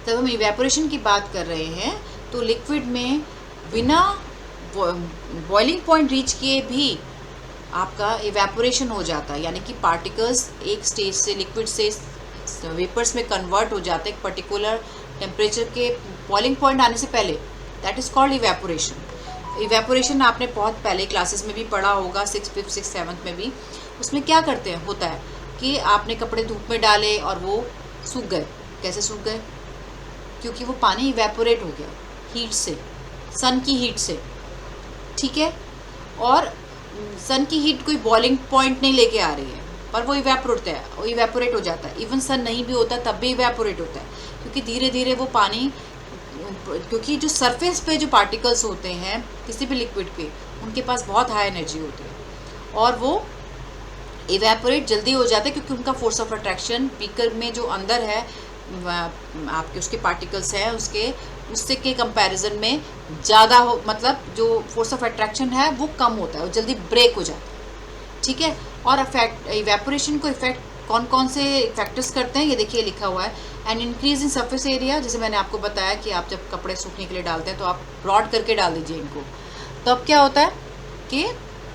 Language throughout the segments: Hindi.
जब हम इवेपोरेशन की बात कर रहे हैं तो लिक्विड में बिना बॉइलिंग पॉइंट रीच किए भी आपका इवेपोरेशन हो जाता है, यानी कि पार्टिकल्स एक स्टेज से लिक्विड से वेपर्स में कन्वर्ट हो जाते हैं एक पर्टिकुलर टेम्परेचर के बॉइलिंग पॉइंट आने से पहले। That is called evaporation. Evaporation आपने बहुत पहले क्लासेस में भी पढ़ा होगा, 6th 5th 6th 7th में भी। उसमें क्या करते हैं, होता है कि आपने कपड़े धूप में डाले और वो सूख गए। कैसे सूख गए? क्योंकि वो पानी इवेपोरेट हो गया हीट से, सन की हीट से, ठीक है। और सन की हीट कोई बॉइलिंग पॉइंट नहीं लेके आ रही है, पर वो इवेपोरेट हो जाता है। इवन सन नहीं भी होता तब भी इवेपोरेट होता है, क्योंकि धीरे धीरे वो पानी, क्योंकि जो सरफेस पे जो पार्टिकल्स होते हैं किसी भी लिक्विड के, उनके पास बहुत हाई एनर्जी होती है और वो इवेपोरेट जल्दी हो जाता है, क्योंकि उनका फोर्स ऑफ अट्रैक्शन बीकर में जो अंदर है आपके उसके पार्टिकल्स हैं उससे के कंपैरिजन में ज़्यादा हो, मतलब जो फोर्स ऑफ अट्रैक्शन है वो कम होता है, वो जल्दी ब्रेक हो जाता है, ठीक है। और इवेपोरेशन को इफेक्ट कौन कौन से फैक्टर्स करते हैं ये देखिए लिखा हुआ है। And increase in surface area, जैसे मैंने आपको बताया कि आप जब कपड़े सूखने के लिए डालते हैं तो आप ब्रॉड करके डाल दीजिए इनको, तो अब क्या होता है कि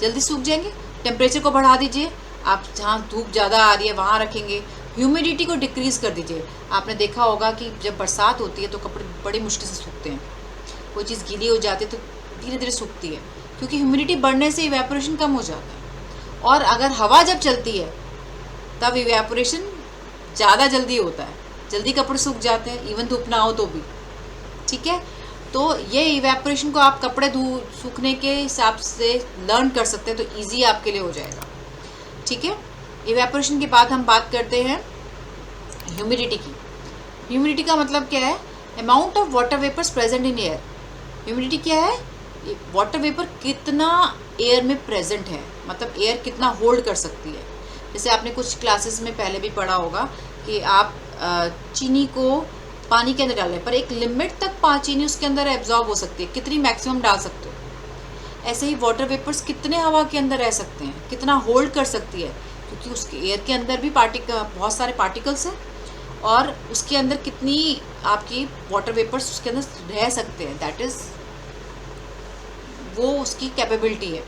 जल्दी सूख जाएंगे। टेम्परेचर को बढ़ा दीजिए, आप जहाँ धूप ज़्यादा आ रही है वहाँ रखेंगे। ह्यूमिडिटी को डिक्रीज़ कर दीजिए। आपने देखा होगा कि जब बरसात होती है तो कपड़े बड़ी मुश्किल से सूखते हैं, कोई चीज़ गीली हो जाती है तो धीरे धीरे सूखती है, क्योंकि ह्यूमिडिटी बढ़ने से इवेपोरेशन कम हो जाता है। और अगर हवा जब चलती है तब इवेपोरेशन ज़्यादा जल्दी होता है, जल्दी कपड़े सूख जाते हैं, इवन धूप ना हो तो भी, ठीक है। तो ये इवेपोरेशन को आप कपड़े सूखने के हिसाब से लर्न कर सकते हैं, तो ईजी आपके लिए हो जाएगा, ठीक है। इवेपोरेशन के बाद हम बात करते हैं ह्यूमिडिटी की। ह्यूमिडिटी का मतलब क्या है? Amount of water vapours present in air. Humidity क्या है? वाटर वेपर कितना एयर में प्रेजेंट है, मतलब एयर कितना होल्ड कर सकती है। जैसे आपने कुछ क्लासेस में पहले भी पढ़ा होगा कि आप चीनी को पानी के अंदर डाल रहे हैं, पर एक लिमिट तक चीनी उसके अंदर एब्जॉर्ब हो सकती है, कितनी मैक्सिमम डाल सकते हो। ऐसे ही वाटर वेपर्स कितने हवा के अंदर रह सकते हैं, कितना होल्ड कर सकती है, क्योंकि उसके एयर के अंदर भी बहुत सारे पार्टिकल्स हैं और उसके अंदर कितनी आपकी वाटर वेपर्स उसके अंदर रह सकते हैं, दैट इज़ वो उसकी कैपेबिलिटी है,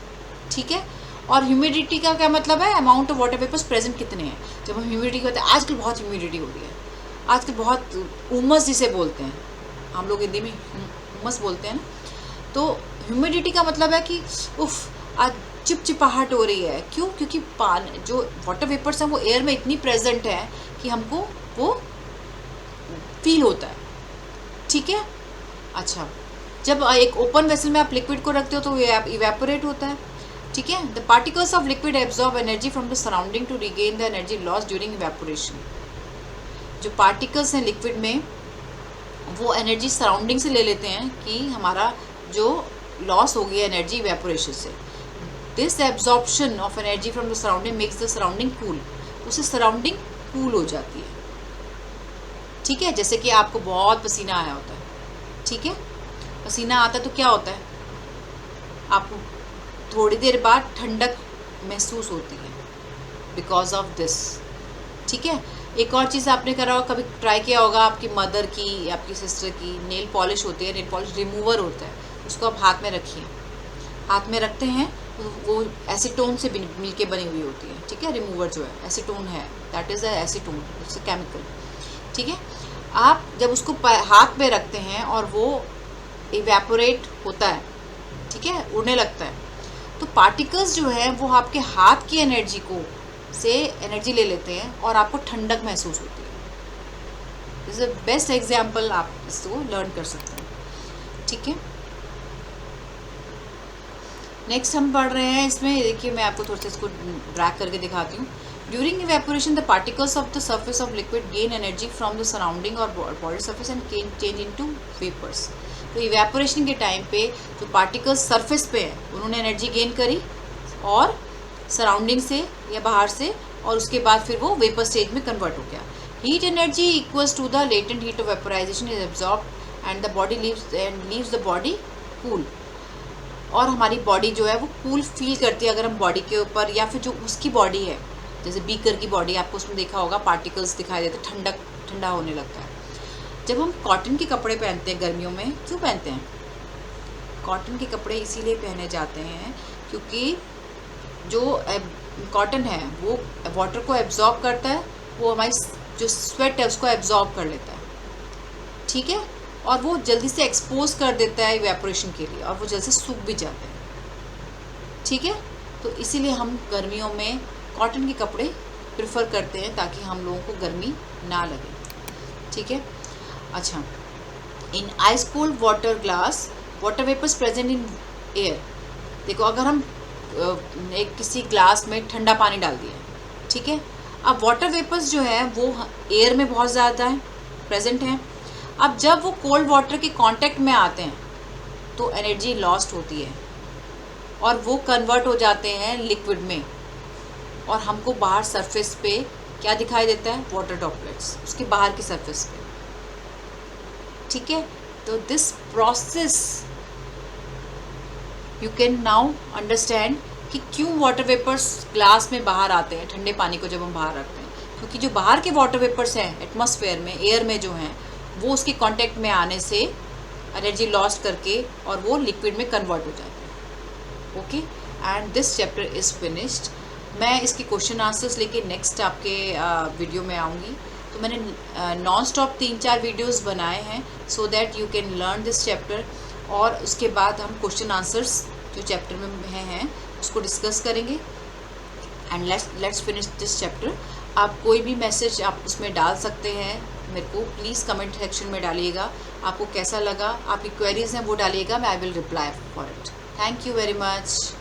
ठीक है। और ह्यूमिडिटी का क्या मतलब है? Amount of water vapours present कितने हैं। जब हम ह्यूमिडिटी कहते हैं, आजकल बहुत ह्यूमिडिटी हो रही है, आजकल बहुत उमस जिसे बोलते हैं, हम लोग हिंदी में उमस बोलते हैं ना, तो ह्यूमिडिटी का मतलब है कि उफ आज चिपचिपाहट हो रही है। क्यों? क्योंकि पानी जो वाटर वेपर्स हैं वो एयर में इतनी प्रेजेंट है कि हमको वो फील होता है, ठीक है। अच्छा, जब एक ओपन वेसल में आप लिक्विड को रखते हो तो इवेपोरेट होता है, ठीक है। The particles of liquid absorb energy from the surrounding to regain the energy loss during evaporation. जो पार्टिकल्स हैं लिक्विड में वो एनर्जी सराउंडिंग से ले लेते हैं कि हमारा जो लॉस हो गया एनर्जी इवेपोरेशन से। This absorption of energy from the surrounding makes the surrounding cool. उससे सराउंडिंग कूल हो जाती है, ठीक है। जैसे कि आपको बहुत पसीना आया होता है, ठीक है, पसीना आता है तो क्या होता है, आपको थोड़ी देर बाद ठंडक महसूस होती है बिकॉज ऑफ दिस, ठीक है। एक और चीज़ आपने करा होगा, कभी ट्राई किया होगा, आपकी मदर की, आपकी सिस्टर की नेल पॉलिश होती है, नेल पॉलिश रिमूवर होता है, उसको आप हाथ में रखिए, हाथ में रखते हैं वो एसीटोन से मिल के बनी हुई होती है, ठीक है। रिमूवर जो है एसीटोन है, that is a acetone, it's a chemical, ठीक है। आप जब उसको हाथ में रखते हैं और वो इवेपोरेट होता है, ठीक है, उड़ने लगता है, तो पार्टिकल्स जो है वो आपके हाथ की एनर्जी से एनर्जी ले लेते हैं और आपको ठंडक महसूस होती है। This is the best example, आप इसको लर्न कर सकते हैं, ठीक है। नेक्स्ट हम पढ़ रहे हैं, इसमें देखिए मैं आपको थोड़ा सा इसको ड्रैग करके दिखाती हूँ। During evaporation the particles of the surface of liquid gain energy from the surrounding और body surface and change into vapours. तो इवेपोरेशन के टाइम पे जो पार्टिकल्स सरफेस पे हैं उन्होंने एनर्जी गेन करी और सराउंडिंग से या बाहर से, और उसके बाद फिर वो वेपर स्टेज में कन्वर्ट हो गया। Heat energy equals to the latent heat of vaporisation is absorbed and the body leaves the body cool. और हमारी बॉडी जो है वो कूल फील करती है अगर हम बॉडी के ऊपर, या फिर जो उसकी बॉडी है, जैसे बीकर की बॉडी, आपको उसमें देखा होगा पार्टिकल्स दिखाई देते, ठंडा होने लगता है। जब हम कॉटन के कपड़े पहनते हैं गर्मियों में, क्यों पहनते हैं? कॉटन के कपड़े इसीलिए पहने जाते हैं क्योंकि जो कॉटन है वो वाटर को एब्जॉर्ब करता है, वो हमारी जो स्वेट है उसको एब्जॉर्ब कर लेता है, ठीक है, और वो जल्दी से एक्सपोज कर देता है इवेपोरेशन के लिए, और वो जल्दी से सूख भी जाते हैं, ठीक है। तो इसीलिए हम गर्मियों में कॉटन के कपड़े प्रेफर करते हैं ताकि हम लोगों को गर्मी ना लगे, ठीक है। अच्छा, in ice cold water glass water vapours present in air. देखो, अगर हम एक किसी ग्लास में ठंडा पानी डाल दिया, ठीक है, अब वाटर वेपर्स जो है वो एयर में बहुत ज़्यादा है, प्रेजेंट हैं। अब जब वो कोल्ड वाटर के कांटेक्ट में आते हैं तो एनर्जी लॉस्ट होती है और वो कन्वर्ट हो जाते हैं लिक्विड में, और हमको बाहर सरफेस पे क्या दिखाई देता है? वाटर ड्रॉपलेट्स, उसके बाहर की सरफेस पे, ठीक है। तो this process you can now understand कि क्यों वाटर वेपर्स ग्लास में बाहर आते हैं ठंडे पानी को जब हम बाहर रखते हैं, क्योंकि जो बाहर के वाटर वेपर्स हैं एटमॉस्फेयर में, एयर में जो हैं, वो उसके कांटेक्ट में आने से एनर्जी लॉस्ट करके और वो लिक्विड में कन्वर्ट हो जाते हैं। Okay, and this chapter is finished. मैं इसके क्वेश्चन आंसर्स लेके नेक्स्ट आपके वीडियो में आऊँगी। तो मैंने नॉन स्टॉप 3-4 वीडियोस बनाए हैं so that you can learn this chapter, और उसके बाद हम क्वेश्चन आंसर्स जो चैप्टर में हैं उसको डिस्कस करेंगे, and let's finish this chapter. आप कोई भी मैसेज आप उसमें डाल सकते हैं मेरे को, प्लीज़ कमेंट सेक्शन में डालिएगा। आपको कैसा लगा, आपकी क्वेरीज हैं वो डालिएगा, मैं I will reply for it. Thank you very much.